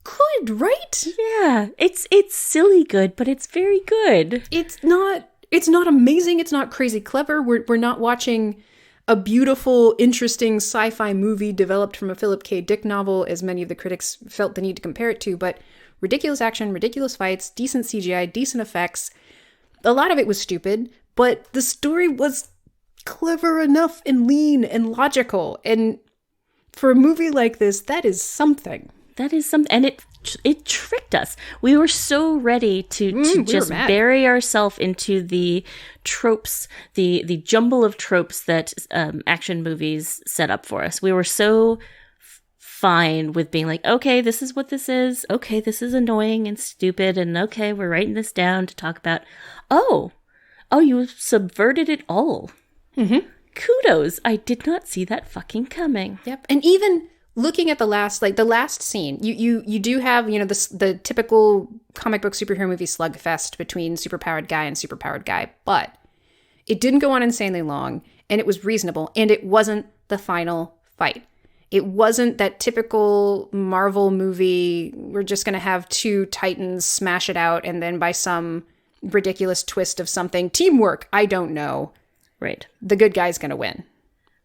good, right? Yeah. It's silly good, but it's very good. It's not amazing. It's not crazy clever. We're not watching a beautiful, interesting sci-fi movie developed from a Philip K. Dick novel, as many of the critics felt the need to compare it to, but ridiculous action, ridiculous fights, decent CGI, decent effects. A lot of it was stupid, but the story was clever enough and lean and logical. And for a movie like this, that is something. That is something. And it tricked us. We were so ready to just bury ourselves into the tropes, the jumble of tropes that action movies set up for us. We were so fine with being like, okay, this is what this is. Okay, this is annoying and stupid. And okay, we're writing this down to talk about. Oh, you subverted it all. Mm-hmm. Kudos. I did not see that fucking coming. Yep. And even looking at the last scene, you do have, the typical comic book superhero movie slugfest between superpowered guy and superpowered guy, but it didn't go on insanely long, and it was reasonable, and it wasn't the final fight. It wasn't that typical Marvel movie, we're just going to have two titans smash it out, and then by some ridiculous twist of something, teamwork, I don't know. Right. The good guy's going to win.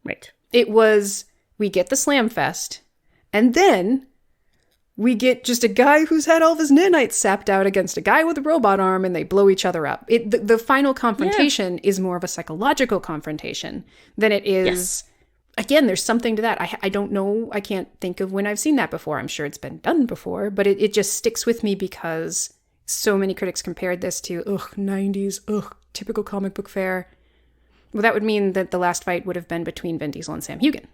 Right. It was, we get the slam fest, and then we get just a guy who's had all of his nanites sapped out against a guy with a robot arm, and they blow each other up. The final confrontation is more of a psychological confrontation than it is... Yes. Again, there's something to that. I don't know. I can't think of when I've seen that before. I'm sure it's been done before, but it just sticks with me because so many critics compared this to, 90s, typical comic book fare. Well, that would mean that the last fight would have been between Vin Diesel and Sam Hugan.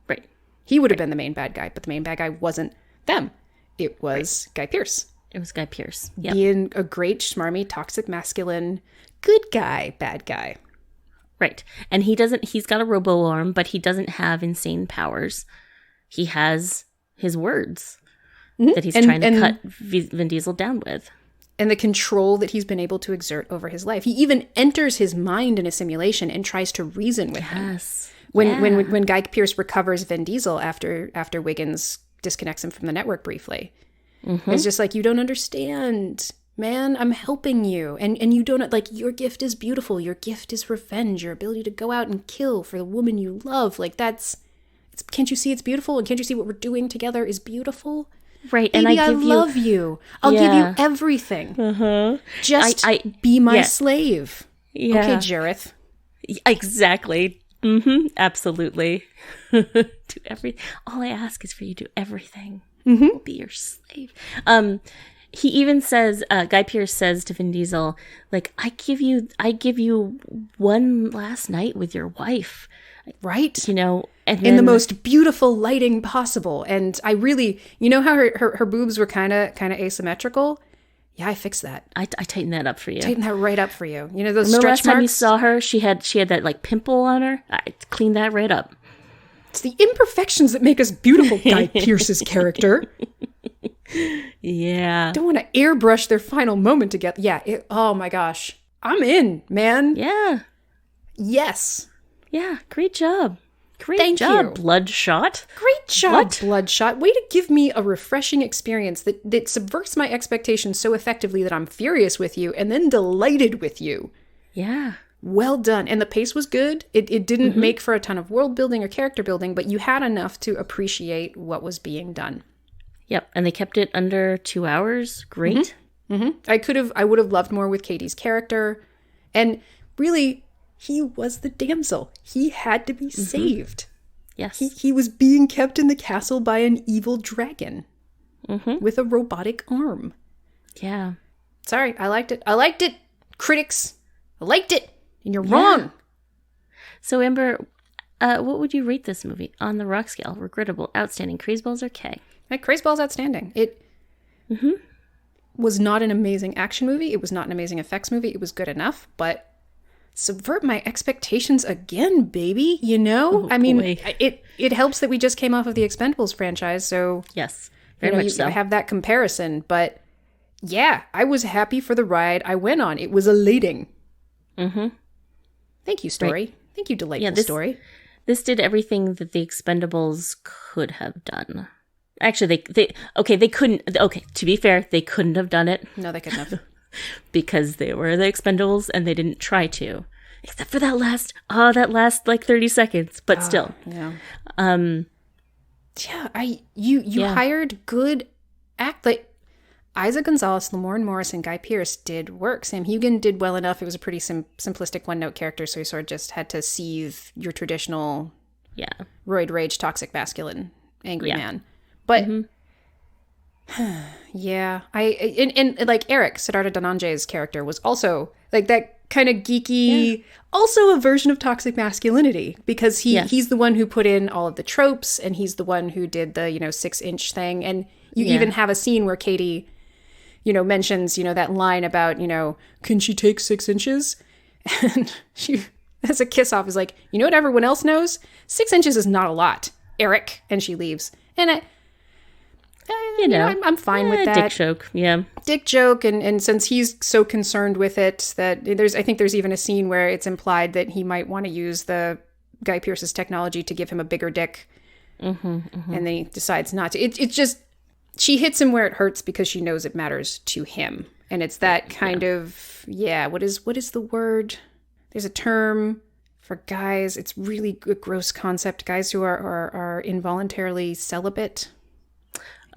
Right. He would have been the main bad guy, but the main bad guy wasn't them. It was Guy Pearce. It was Guy Pearce. Yep. Being a great, schmarmy, toxic, masculine, good guy, bad guy. Right. And he's got a robo arm, but he doesn't have insane powers. He has his words that he's trying to cut Vin Diesel down with. And the control that he's been able to exert over his life. He even enters his mind in a simulation and tries to reason with him. When Guy Pearce recovers Vin Diesel after Wiggins disconnects him from the network briefly. Mm-hmm. It's just like, you don't understand. Man, I'm helping you. And you don't, like, your gift is beautiful. Your gift is revenge. Your ability to go out and kill for the woman you love. Like, can't you see it's beautiful? And can't you see what we're doing together is beautiful? Right. Baby, I love you. I'll give you everything. Uh-huh. Just be my slave. Yeah. Okay, Jareth. Exactly. Mm-hmm. Absolutely. Do everything. All I ask is for you to do everything. Mm-hmm. I'll be your slave. He even says, Guy Pearce says to Vin Diesel, like, I give you one last night with your wife. Right. And then, in the most beautiful lighting possible. And I really, how her boobs were kind of asymmetrical? Yeah, I fixed that. I tightened that up for you. Tightened that right up for you. Those stretch last time marks? You saw her, she had that like pimple on her. I cleaned that right up. It's the imperfections that make us beautiful, Guy Pearce's character. Yeah. Don't want to airbrush their final moment together. Yeah. Oh my gosh. I'm in, man. Yeah. Yes. Yeah. Great job. Thank job, you. Bloodshot. Great job, Bloodshot. Way to give me a refreshing experience that subverts my expectations so effectively that I'm furious with you and then delighted with you. Yeah. Well done. And the pace was good. It didn't make for a ton of world building or character building, but you had enough to appreciate what was being done. Yep. And they kept it under 2 hours. Great. I would have loved more with Katie's character. And really, he was the damsel. He had to be saved. Yes. He was being kept in the castle by an evil dragon with a robotic arm. Yeah. Sorry, I liked it. I liked it, critics. I liked it. And you're wrong. So, Amber, what would you rate this movie on the rock scale? Regrettable, outstanding, crazeballs, or K? Crazeball's outstanding. It was not an amazing action movie. It was not an amazing effects movie. It was good enough, but subvert my expectations again, baby. You know? I mean, it helps that we just came off of the Expendables franchise, so... Yes, very much so. I have that comparison, but yeah, I was happy for the ride I went on. It was elating. Thank you, story. Right. Thank you, delightful story. This did everything that the Expendables could have done. Actually, they couldn't. Okay, to be fair, they couldn't have done it. No, they couldn't have. Because they were the Expendables and they didn't try to. Except for that last like 30 seconds, but still. Yeah. You hired good like Isa Gonzalez, Lamorne Morris, and Guy Pearce did work. Sam Heughan did well enough. It was a pretty simplistic one-note character, so he sort of just had to seethe your traditional roid rage, toxic masculine, angry man. But yeah, and like Eric, Siddhartha Dhananjay's character was also like that kind of geeky, also a version of toxic masculinity, because he's the one who put in all of the tropes, and he's the one who did the 6-inch thing, and you even have a scene where Katie mentions that line about can she take 6 inches, and she as a kiss off is like, what everyone else knows, 6 inches is not a lot, Eric, and she leaves. And I'm fine with that. Dick joke, yeah. Dick joke, and since he's so concerned with it that I think there's even a scene where it's implied that he might want to use the Guy Pearce's technology to give him a bigger dick, and then he decides not to. It's just she hits him where it hurts because she knows it matters to him, and it's that kind of what is the word? There's a term for guys. It's really a gross concept. Guys who are involuntarily celibate.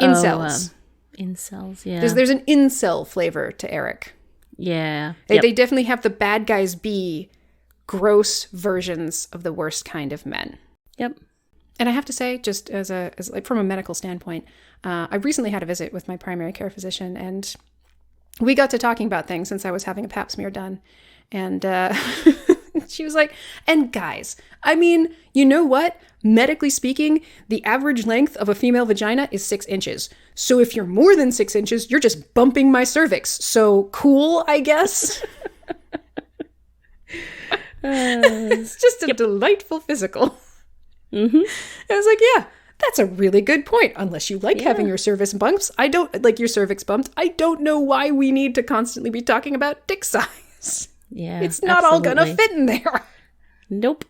Incels. Incels, yeah. There's an incel flavor to Eric. Yeah. They definitely have the bad guys be gross versions of the worst kind of men. Yep. And I have to say, just as like from a medical standpoint, I recently had a visit with my primary care physician, and we got to talking about things since I was having a pap smear done. And she was like, and guys, I mean, you know what? Medically speaking, the average length of a female vagina is 6 inches. So if you're more than 6 inches, you're just bumping my cervix. So cool, I guess. It's just a delightful physical. I was like, yeah, that's a really good point. Unless you like having your cervix bumps, I don't know why we need to constantly be talking about dick size. Yeah, it's not all gonna fit in there. Nope.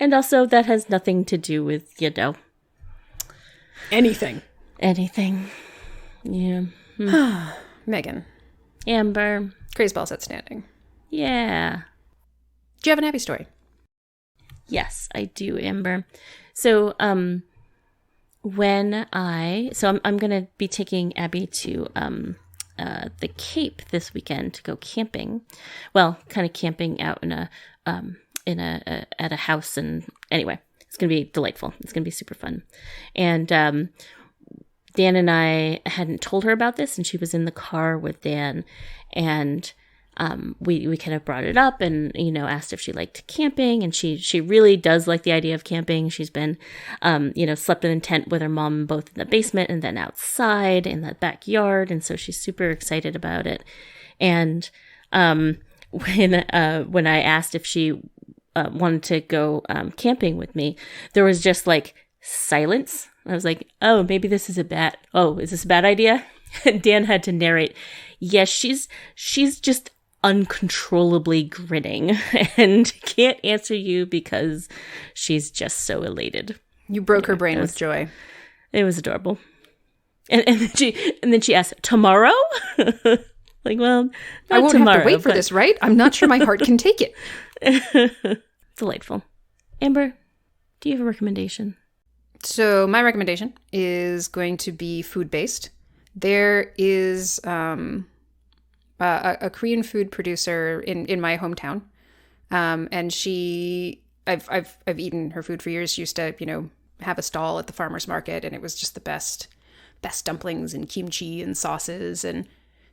And also, that has nothing to do with, anything. Yeah. Meghan. Amber. Crazeball's outstanding. Yeah. Do you have an Abby story? Yes, I do, Amber. So, I'm going to be taking Abby to the Cape this weekend to go camping. Well, kind of camping out in at a house, and anyway, it's gonna be delightful. It's gonna be super fun. And Dan and I hadn't told her about this, and she was in the car with Dan, and we kind of brought it up and asked if she liked camping, and she really does like the idea of camping. She's been slept in a tent with her mom both in the basement and then outside in the backyard, and so she's super excited about it. And when I asked if she wanted to go camping with me, there was just like silence. I was like, oh, maybe this is is this a bad idea? And Dan had to narrate, yes, she's just uncontrollably grinning and can't answer you because she's just so elated. You broke her brain with joy. It was adorable. And then she asked, tomorrow? Like, well, I won't tomorrow, have to wait for this, right? I'm not sure my heart can take it. Delightful. Amber, do you have a recommendation? So my recommendation is going to be food-based. There is a Korean food producer in my hometown, and I've eaten her food for years. She used to, have a stall at the farmer's market, and it was just the best dumplings and kimchi and sauces, and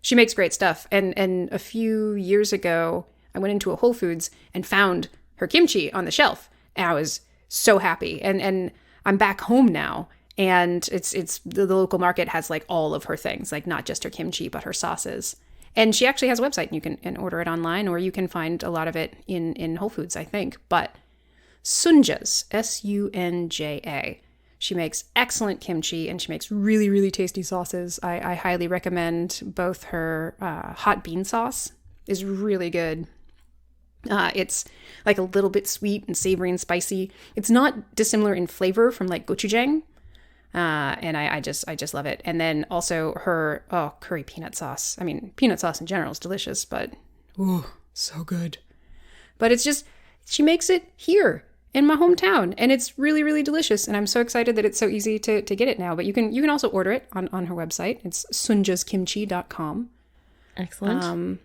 she makes great stuff. And a few years ago, I went into a Whole Foods and found her kimchi on the shelf, and I was so happy. And I'm back home now. And it's the local market has like all of her things, like not just her kimchi, but her sauces. And she actually has a website, and you can order it online, or you can find a lot of it in Whole Foods, I think. But Sunja's, Sunja. She makes excellent kimchi, and she makes really, really tasty sauces. I highly recommend both her hot bean sauce is really good. It's like a little bit sweet and savory and spicy. It's not dissimilar in flavor from like gochujang. And I just love it. And then also her curry peanut sauce. I mean, peanut sauce in general is delicious, but so good. But it's just, she makes it here in my hometown, and it's really, really delicious. And I'm so excited that it's so easy to get it now. But you can also order it on her website. It's sunjaskimchi.com. Excellent.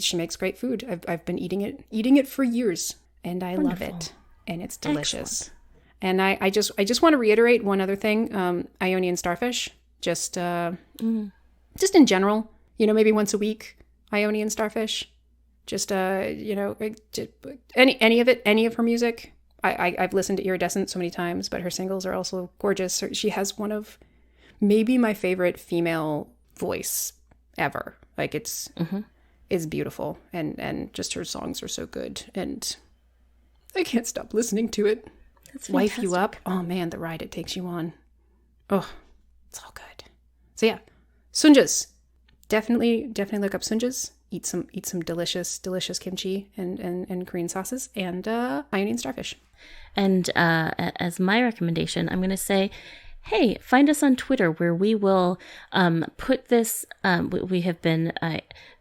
She makes great food. I've been eating it for years, and I love it, and it's delicious. Excellent. And I just want to reiterate one other thing, Ionian starfish, just in general, maybe once a week, Ionian starfish, just any of her music. I've listened to Iridescent so many times, but her singles are also gorgeous. She has one of maybe my favorite female voice ever. Like it's beautiful, and just her songs are so good, and I can't stop listening to it. Wife you up. Oh man, the ride it takes you on. Oh, it's all good. So yeah, Sunja's. Definitely look up Sunja's. Eat some delicious kimchi and Korean sauces, and Ionian starfish. And as my recommendation, I'm going to say, hey, find us on Twitter, where we will put this. We have been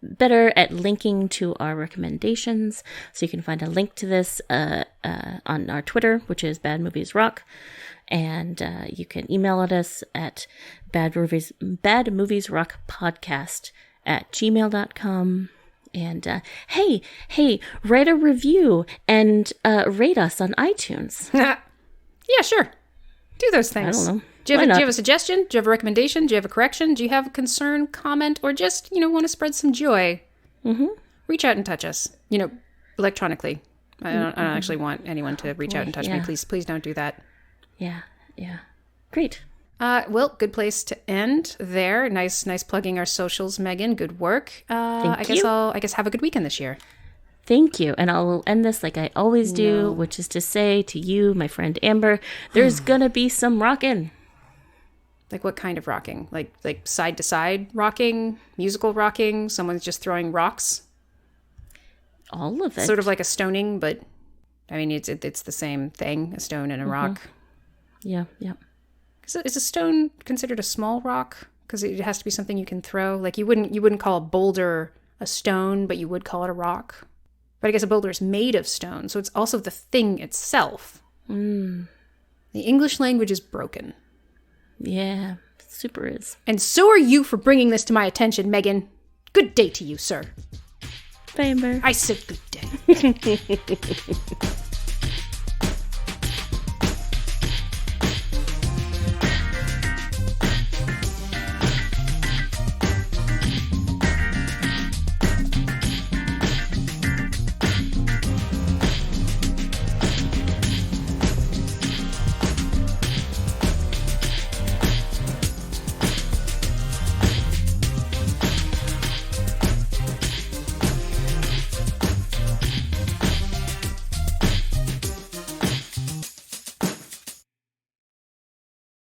better at linking to our recommendations. So you can find a link to this on our Twitter, which is Bad Movies Rock. And you can email at us at badmoviesrockpodcast@gmail.com. And hey, write a review and rate us on iTunes. Yeah, sure. Do those things. I don't know. Do you have a suggestion? Do you have a recommendation? Do you have a correction? Do you have a concern, comment, or just, want to spread some joy? Mm-hmm. Reach out and touch us, electronically. I don't actually want anyone to reach out and touch me. Please don't do that. Yeah. Great. Well, good place to end there. Nice plugging our socials, Megan. Good work. Thank you. I guess have a good weekend this year. Thank you. And I'll end this like I always do, which is to say to you, my friend Amber, there's gonna be some rocking. Like what kind of rocking? Like side to side rocking, musical rocking, someone's just throwing rocks? All of it. Sort of like a stoning, but I mean it's the same thing, a stone and a rock. Yeah. Is a stone considered a small rock? Because it has to be something you can throw. Like you wouldn't call a boulder a stone, but you would call it a rock. But I guess a boulder is made of stone, so it's also the thing itself. The English language is broken. Yeah, super is. And so are you for bringing this to my attention, Megan. Good day to you, sir. Bye, Amber. I said good day.